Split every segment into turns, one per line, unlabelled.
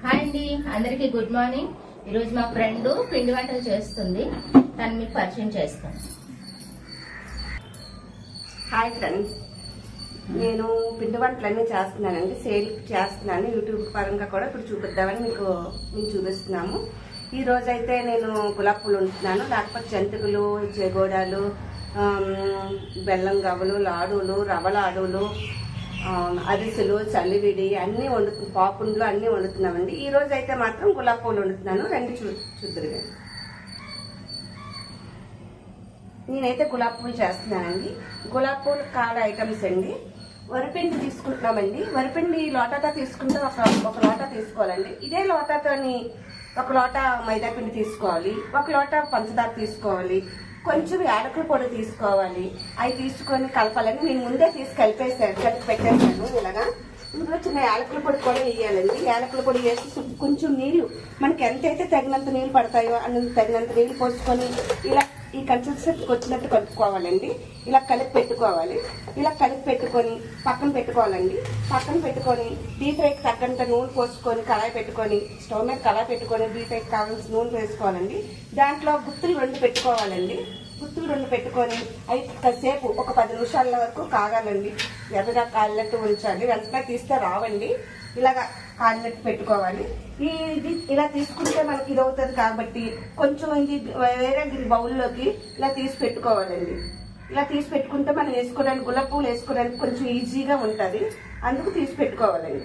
Hi అండి, అందరికీ good morning. ఈరోజు మా ఫ్రెండ్ పిండి వంటలు చేస్తుంది, తను మీకు పరిచయం చేస్తాను.
హాయ్ ఫ్రెండ్స్, నేను పిండి వంటలన్నీ చేస్తున్నానండి, సేల్ చేస్తున్నాను. యూట్యూబ్ పరంగా కూడా ఇప్పుడు చూపిద్దామని మేము చూపిస్తున్నాము. ఈ రోజైతే నేను గులాబ్ పూలు వండుతున్నాను. లేకపోతే జంతికలు, చెగోడాలు, బెల్లం గవ్వలు, లాడులు, రవ్వ లాడులు, అరిసెలు, చల్లివిడి అన్నీ పాపుండ్లు అన్నీ వండుతున్నామండి. ఈ రోజు అయితే మాత్రం గులాబ్ పూలు వండుతున్నాను. రెండు చూద్దరుగా. నేనైతే గులాబ్ పూలు చేస్తున్నానండి. గులాబ్ పూలు కాడ ఐటమ్స్ అండి. వరిపిండి తీసుకుంటున్నామండి. వరిపిండి లోటాతో తీసుకుంటే ఒక లోటా తీసుకోవాలండి. ఇదే లోటాతోని ఒక లోటా మైదా పిండి తీసుకోవాలి, ఒక లోటా పంచదార తీసుకోవాలి, కొంచెం యాలకుల పొడి తీసుకోవాలి. అవి తీసుకొని కలపాలని నేను ముందే కలిపి పెట్టేసాను. ఇలాగా ఇందులో చిన్న యాలకుల పొడి కూడా వేయాలండి. యాలకుల పొడి వేసి కొంచెం నీళ్లు మనకి ఎంతైతే తగినంత నీళ్లు పడతాయో అన్ని తగినంత నీళ్లు పోసుకొని ఇలా ఈ కన్సిస్టెన్సీకి వచ్చినట్టు కలుపుకోవాలండి. ఇలా కలిపి పెట్టుకోవాలి. ఇలా కలిపి పెట్టుకొని పక్కన పెట్టుకోవాలండి. పక్కన పెట్టుకొని డీప్ ఫ్రైకి తగ్గంత నూనె పోసుకొని కళాయి పెట్టుకొని స్టవ్ మీద కళాయి పెట్టుకొని డీప్ ఫ్రైకి కావాల్సిన నూనె వేసుకోవాలండి. దాంట్లో గుత్తులు 2 పెట్టుకోవాలండి. గుత్తులు 2 పెట్టుకొని అవి కాసేపు ఒక 10 నిమిషాల వరకు కాగాలండి. ఎర్రగా కాలినట్టు ఉంచాలి. వెంటనే తీస్తే రావండి. ఇలాగా కాలినట్టు పెట్టుకోవాలి. ఇది ఇలా తీసుకుంటే మనకి ఇది అవుతుంది కాబట్టి కొంచెం ఇది వేరే బౌల్లోకి ఇలా తీసి పెట్టుకోవాలండి. ఇలా తీసి పెట్టుకుంటే మనం వేసుకోవడానికి గులాబీ పూలు వేసుకోవడానికి కొంచెం ఈజీగా ఉంటుంది. అందుకు తీసి పెట్టుకోవాలండి.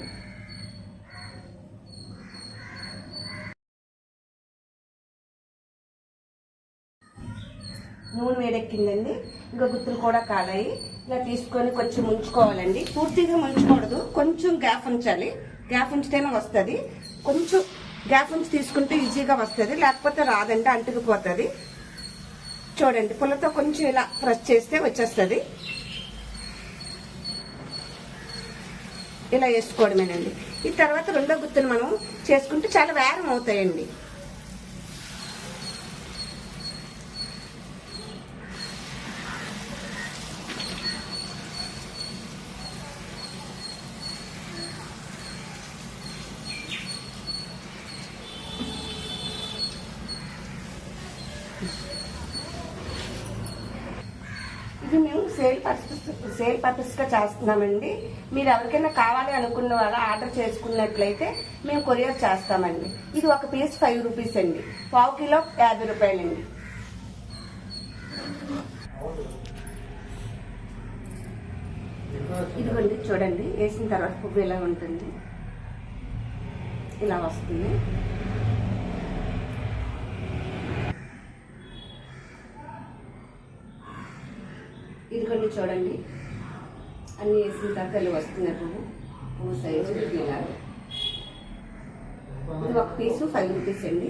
నూనె వేడెక్కిందండి. ఇంకా గుత్తులు కూడా కాలాయి. ఇలా తీసుకొని కొంచెం ముంచుకోవాలండి. పూర్తిగా ముంచకూడదు, కొంచెం గ్యాప్ ఉంచాలి. గ్యాప్ ఉంచితేనే వస్తుంది. కొంచెం గ్యాప్ ఉంచి తీసుకుంటే ఈజీగా వస్తుంది, లేకపోతే రాదండి, అంటుకుపోతుంది. చూడండి, పుల్లతో కొంచెం ఇలా ప్రెస్ చేస్తే వచ్చేస్తుంది. ఇలా వేసుకోవడమేనండి. ఈ తర్వాత రెండో గుత్తులు మనం చేసుకుంటే చాలా వేరం అవుతాయండి. ఇది మేము సేల్ పర్పస్ గా చేస్తున్నామండి. మీరు ఎవరికైనా కావాలి అనుకున్న వాళ్ళ ఆర్డర్ చేసుకున్నట్లయితే మేము కొరియర్ చేస్తామండి. ఇది ఒక పీస్ 5 రూపీస్ అండి. 1/2 కిలో 50 రూపాయలండి. ఇదిగోండి, చూడండి, వేసిన తర్వాత పువ్వు ఇలా ఉంటుంది, ఇలా వస్తుంది. ఇదిగోండి, చూడండి, అన్ని వేసిన తర్వాత ఇలా వస్తున్నాయి. పువ్వు సైజు ఇలా. ఇది ఒక పీసు 5 రూపీస్ అండి.